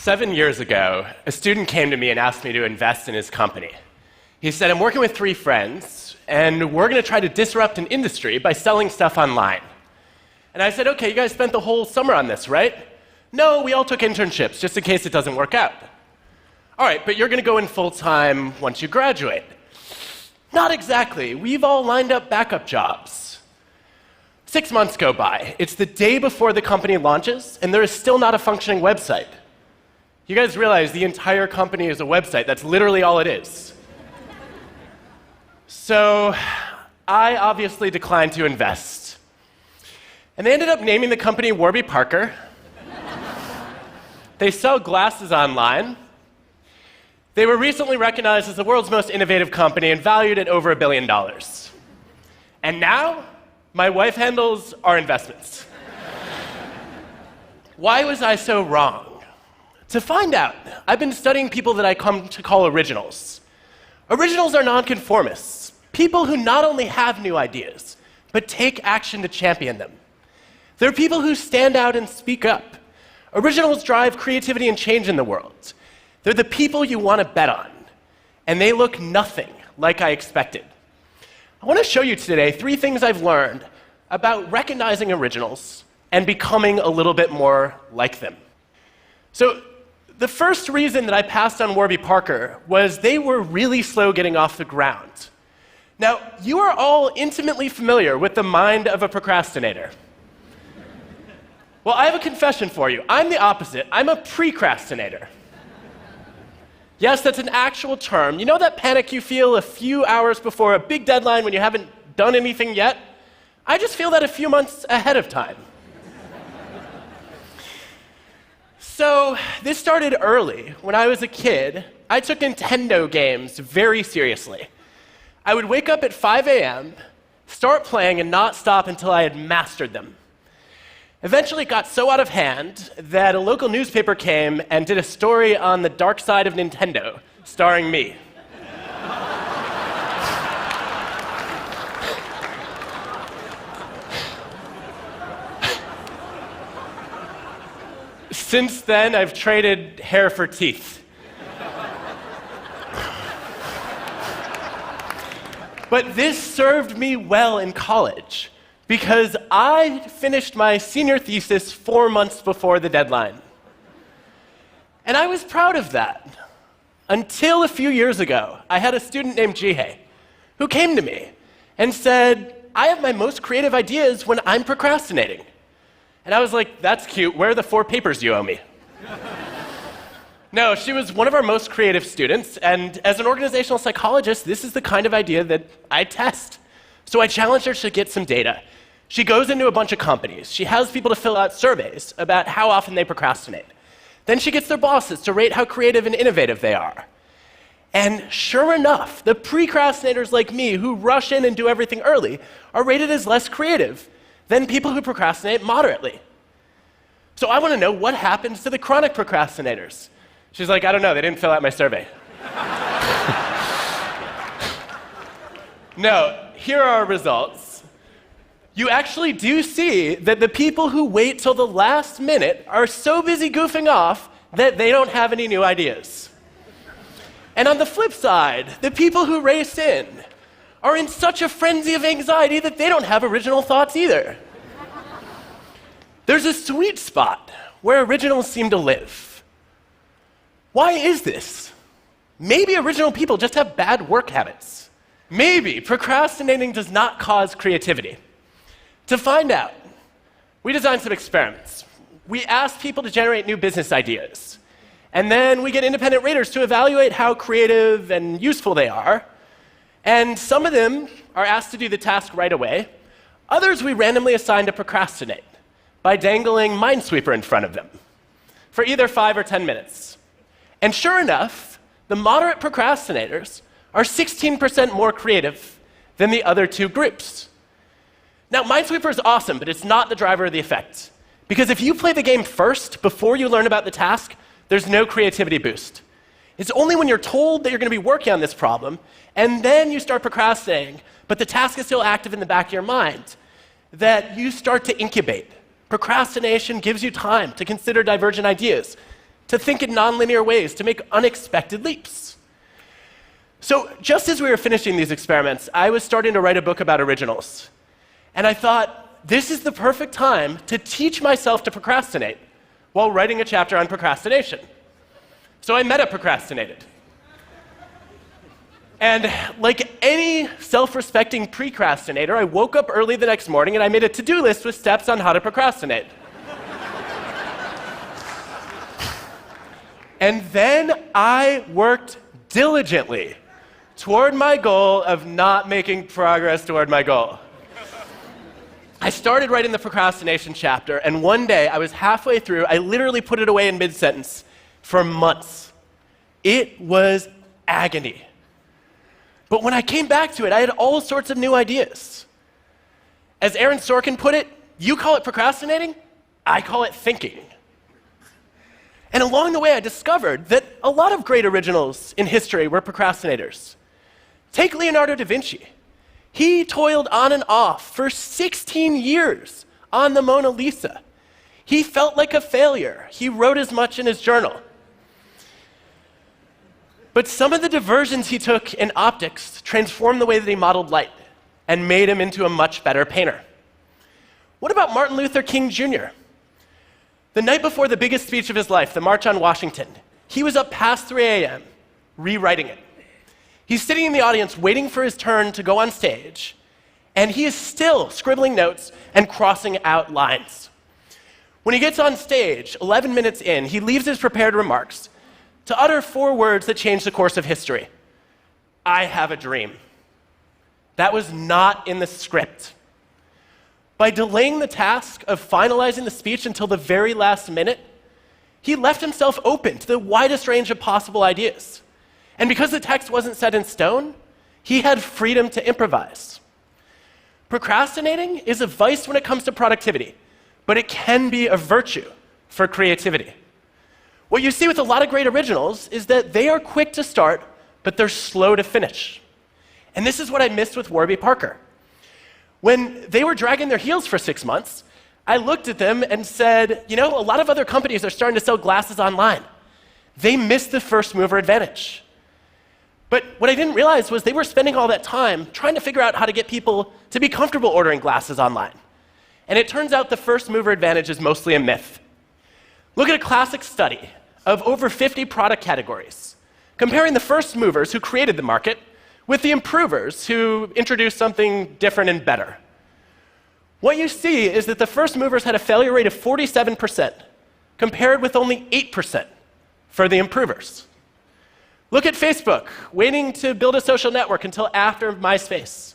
7 years ago, a student came to me and asked me to invest in his company. He said, I'm working with 3 friends, and we're going to try to disrupt an industry by selling stuff online. And I said, okay, you guys spent the whole summer on this, right? No, we all took internships, just in case it doesn't work out. All right, but you're going to go in full-time once you graduate. Not exactly. We've all lined up backup jobs. 6 months go by. It's the day before the company launches, and there is still not a functioning website. You guys realize the entire company is a website. That's literally all it is. So I obviously declined to invest. And they ended up naming the company Warby Parker. They sell glasses online. They were recently recognized as the world's most innovative company and valued at over $1 billion. And now, my wife handles our investments. Why was I so wrong? To find out, I've been studying people that I come to call originals. Originals are nonconformists, people who not only have new ideas, but take action to champion them. They're people who stand out and speak up. Originals drive creativity and change in the world. They're the people you want to bet on, and they look nothing like I expected. I want to show you today 3 things I've learned about recognizing originals and becoming a little bit more like them. So, the first reason that I passed on Warby Parker was they were really slow getting off the ground. Now, you are all intimately familiar with the mind of a procrastinator. Well, I have a confession for you. I'm the opposite. I'm a precrastinator. Yes, that's an actual term. You know that panic you feel a few hours before a big deadline when you haven't done anything yet? I just feel that a few months ahead of time. So this started early. When I was a kid, I took Nintendo games very seriously. I would wake up at 5 a.m., start playing, and not stop until I had mastered them. Eventually, it got so out of hand that a local newspaper came and did a story on the dark side of Nintendo, starring me. Since then, I've traded hair for teeth. But this served me well in college, because I finished my senior thesis 4 months before the deadline. And I was proud of that. Until a few years ago, I had a student named Jihei who came to me and said, I have my most creative ideas when I'm procrastinating. And I was like, that's cute. Where are the 4 papers you owe me? No, she was one of our most creative students, and as an organizational psychologist, this is the kind of idea that I test. So I challenged her to get some data. She goes into a bunch of companies. She has people to fill out surveys about how often they procrastinate. Then she gets their bosses to rate how creative and innovative they are. And sure enough, the precrastinators like me who rush in and do everything early are rated as less creative than people who procrastinate moderately. So I want to know what happens to the chronic procrastinators. She's like, I don't know, they didn't fill out my survey. No, here are our results. You actually do see that the people who wait till the last minute are so busy goofing off that they don't have any new ideas. And on the flip side, the people who race in are in such a frenzy of anxiety that they don't have original thoughts either. There's a sweet spot where originals seem to live. Why is this? Maybe original people just have bad work habits. Maybe procrastinating does not cause creativity. To find out, we designed some experiments. We asked people to generate new business ideas. And then we get independent raters to evaluate how creative and useful they are. And some of them are asked to do the task right away. Others we randomly assign to procrastinate by dangling Minesweeper in front of them for either 5 or 10 minutes. And sure enough, the moderate procrastinators are 16% more creative than the other 2 groups. Now, Minesweeper is awesome, but it's not the driver of the effect. Because if you play the game first, before you learn about the task, there's no creativity boost. It's only when you're told that you're going to be working on this problem, and then you start procrastinating, but the task is still active in the back of your mind, that you start to incubate. Procrastination gives you time to consider divergent ideas, to think in nonlinear ways, to make unexpected leaps. So just as we were finishing these experiments, I was starting to write a book about originals. And I thought, this is the perfect time to teach myself to procrastinate while writing a chapter on procrastination. So I meta-procrastinated. And like any self-respecting precrastinator, I woke up early the next morning and I made a to-do list with steps on how to procrastinate. And then I worked diligently toward my goal of not making progress toward my goal. I started writing the procrastination chapter, and one day I was halfway through. I literally put it away in mid-sentence for months. It was agony. But when I came back to it, I had all sorts of new ideas. As Aaron Sorkin put it, you call it procrastinating, I call it thinking. And along the way, I discovered that a lot of great originals in history were procrastinators. Take Leonardo da Vinci. He toiled on and off for 16 years on the Mona Lisa. He felt like a failure. He wrote as much in his journal. But some of the diversions he took in optics transformed the way that he modeled light and made him into a much better painter. What about Martin Luther King Jr.? The night before the biggest speech of his life, the March on Washington, he was up past 3 a.m. rewriting it. He's sitting in the audience waiting for his turn to go on stage, and he is still scribbling notes and crossing out lines. When he gets on stage, 11 minutes in, he leaves his prepared remarks to utter 4 words that changed the course of history. I have a dream. That was not in the script. By delaying the task of finalizing the speech until the very last minute, he left himself open to the widest range of possible ideas. And because the text wasn't set in stone, he had freedom to improvise. Procrastinating is a vice when it comes to productivity, but it can be a virtue for creativity. What you see with a lot of great originals is that they are quick to start, but they're slow to finish. And this is what I missed with Warby Parker. When they were dragging their heels for 6 months, I looked at them and said, you know, a lot of other companies are starting to sell glasses online. They missed the first mover advantage. But what I didn't realize was they were spending all that time trying to figure out how to get people to be comfortable ordering glasses online. And it turns out the first mover advantage is mostly a myth. Look at a classic study of over 50 product categories, comparing the first movers who created the market with the improvers who introduced something different and better. What you see is that the first movers had a failure rate of 47%, compared with only 8% for the improvers. Look at Facebook, waiting to build a social network until after MySpace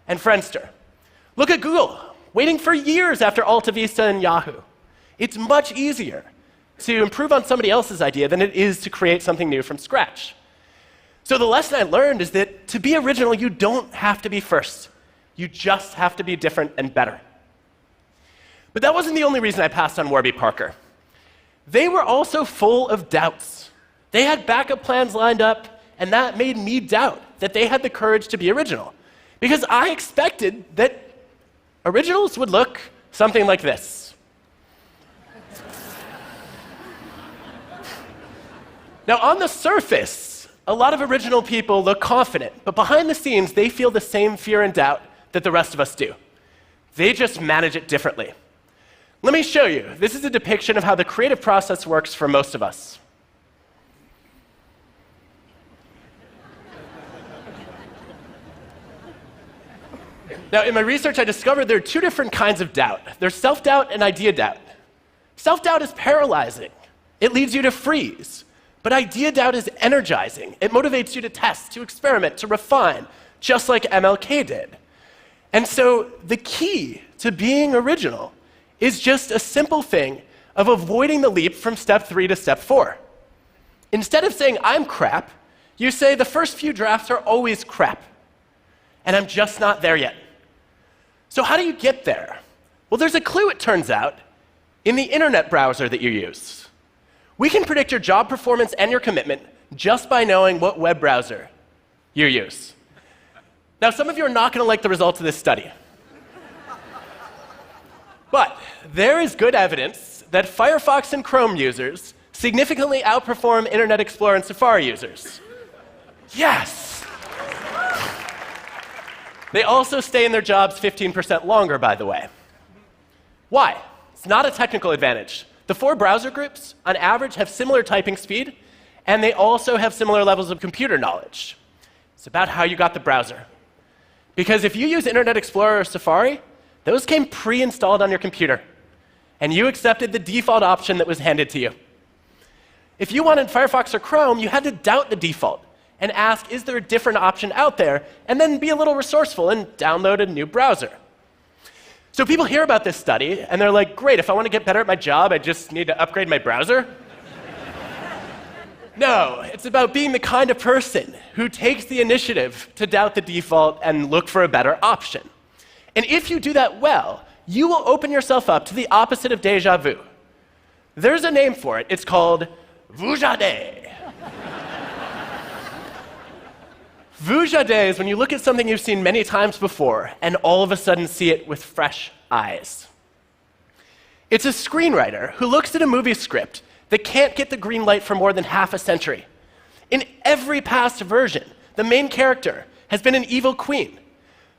and Friendster. Look at Google, waiting for years after Alta Vista and Yahoo. It's much easier to improve on somebody else's idea than it is to create something new from scratch. So the lesson I learned is that to be original, you don't have to be first. You just have to be different and better. But that wasn't the only reason I passed on Warby Parker. They were also full of doubts. They had backup plans lined up, and that made me doubt that they had the courage to be original. Because I expected that originals would look something like this. Now, on the surface, a lot of original people look confident, but behind the scenes, they feel the same fear and doubt that the rest of us do. They just manage it differently. Let me show you. This is a depiction of how the creative process works for most of us. Now, in my research, I discovered there are 2 different kinds of doubt. There's self-doubt and idea doubt. Self-doubt is paralyzing. It leads you to freeze. But idea doubt is energizing. It motivates you to test, to experiment, to refine, just like MLK did. And so the key to being original is just a simple thing of avoiding the leap from step 3 to step 4. Instead of saying, I'm crap, you say, the first few drafts are always crap, and I'm just not there yet. So how do you get there? Well, there's a clue, it turns out, in the internet browser that you use. We can predict your job performance and your commitment just by knowing what web browser you use. Now, some of you are not going to like the results of this study. But there is good evidence that Firefox and Chrome users significantly outperform Internet Explorer and Safari users. Yes! They also stay in their jobs 15% longer, by the way. Why? It's not a technical advantage. The 4 browser groups, on average, have similar typing speed, and they also have similar levels of computer knowledge. It's about how you got the browser. Because if you use Internet Explorer or Safari, those came pre-installed on your computer, and you accepted the default option that was handed to you. If you wanted Firefox or Chrome, you had to doubt the default and ask, is there a different option out there? And then be a little resourceful and download a new browser. So people hear about this study, and they're like, great, if I want to get better at my job, I just need to upgrade my browser? No, it's about being the kind of person who takes the initiative to doubt the default and look for a better option. And if you do that well, you will open yourself up to the opposite of déjà vu. There's a name for it. It's called vujade. Vujade is when you look at something you've seen many times before and all of a sudden see it with fresh eyes. It's a screenwriter who looks at a movie script that can't get the green light for more than half a century. In every past version, the main character has been an evil queen.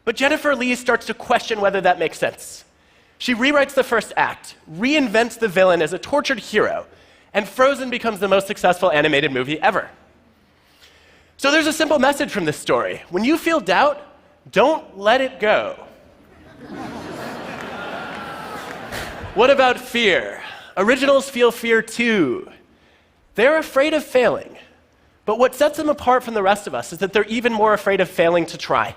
But Jennifer Lee starts to question whether that makes sense. She rewrites the first act, reinvents the villain as a tortured hero, and Frozen becomes the most successful animated movie ever. So there's a simple message from this story. When you feel doubt, don't let it go. What about fear? Originals feel fear too. They're afraid of failing. But what sets them apart from the rest of us is that they're even more afraid of failing to try.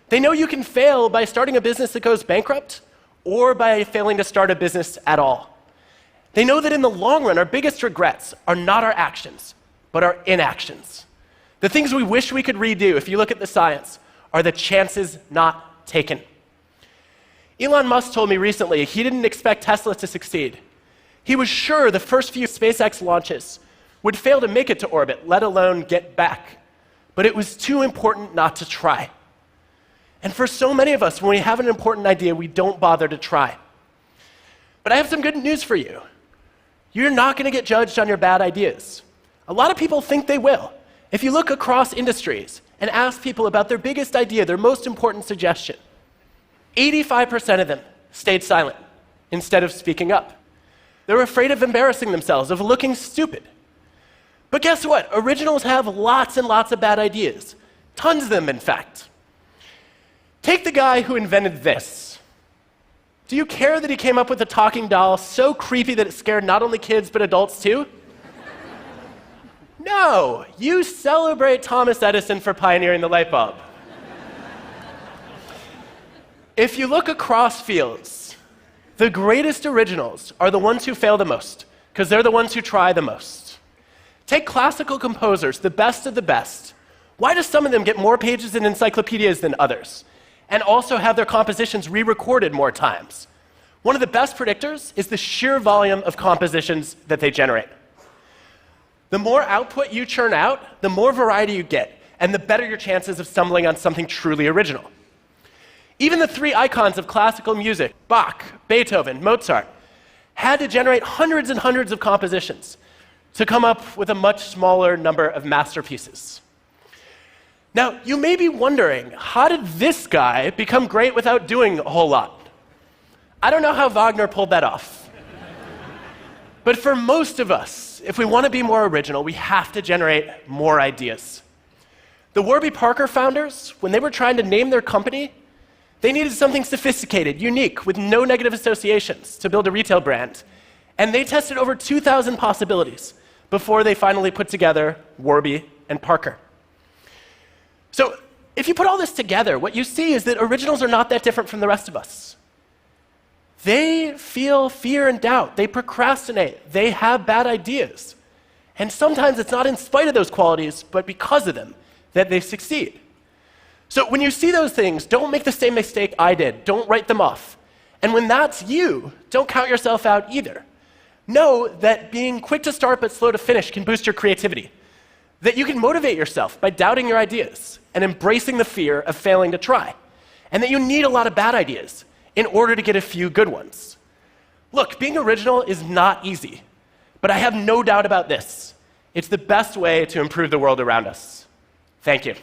They know you can fail by starting a business that goes bankrupt or by failing to start a business at all. They know that in the long run, our biggest regrets are not our actions, but our inactions. The things we wish we could redo, if you look at the science, are the chances not taken. Elon Musk told me recently he didn't expect Tesla to succeed. He was sure the first few SpaceX launches would fail to make it to orbit, let alone get back. But it was too important not to try. And for so many of us, when we have an important idea, we don't bother to try. But I have some good news for you. You're not going to get judged on your bad ideas. A lot of people think they will. If you look across industries and ask people about their biggest idea, their most important suggestion, 85% of them stayed silent instead of speaking up. They're afraid of embarrassing themselves, of looking stupid. But guess what? Originals have lots and lots of bad ideas. Tons of them, in fact. Take the guy who invented this. Do you care that he came up with a talking doll so creepy that it scared not only kids but adults too? No, you celebrate Thomas Edison for pioneering the light bulb. If you look across fields, the greatest originals are the ones who fail the most, because they're the ones who try the most. Take classical composers, the best of the best. Why do some of them get more pages in encyclopedias than others, and also have their compositions re-recorded more times? One of the best predictors is the sheer volume of compositions that they generate. The more output you churn out, the more variety you get, and the better your chances of stumbling on something truly original. Even the 3 icons of classical music, Bach, Beethoven, Mozart, had to generate hundreds and hundreds of compositions to come up with a much smaller number of masterpieces. Now, you may be wondering, how did this guy become great without doing a whole lot? I don't know how Wagner pulled that off. But for most of us, if we want to be more original, we have to generate more ideas. The Warby Parker founders, when they were trying to name their company, they needed something sophisticated, unique, with no negative associations to build a retail brand. And they tested over 2,000 possibilities before they finally put together Warby and Parker. So if you put all this together, what you see is that originals are not that different from the rest of us. They feel fear and doubt. They procrastinate. They have bad ideas. And sometimes it's not in spite of those qualities, but because of them, that they succeed. So when you see those things, don't make the same mistake I did. Don't write them off. And when that's you, don't count yourself out either. Know that being quick to start but slow to finish can boost your creativity. That you can motivate yourself by doubting your ideas and embracing the fear of failing to try. And that you need a lot of bad ideas in order to get a few good ones. Look, being original is not easy, But I have no doubt about this. It's the best way to improve the world around us. Thank you.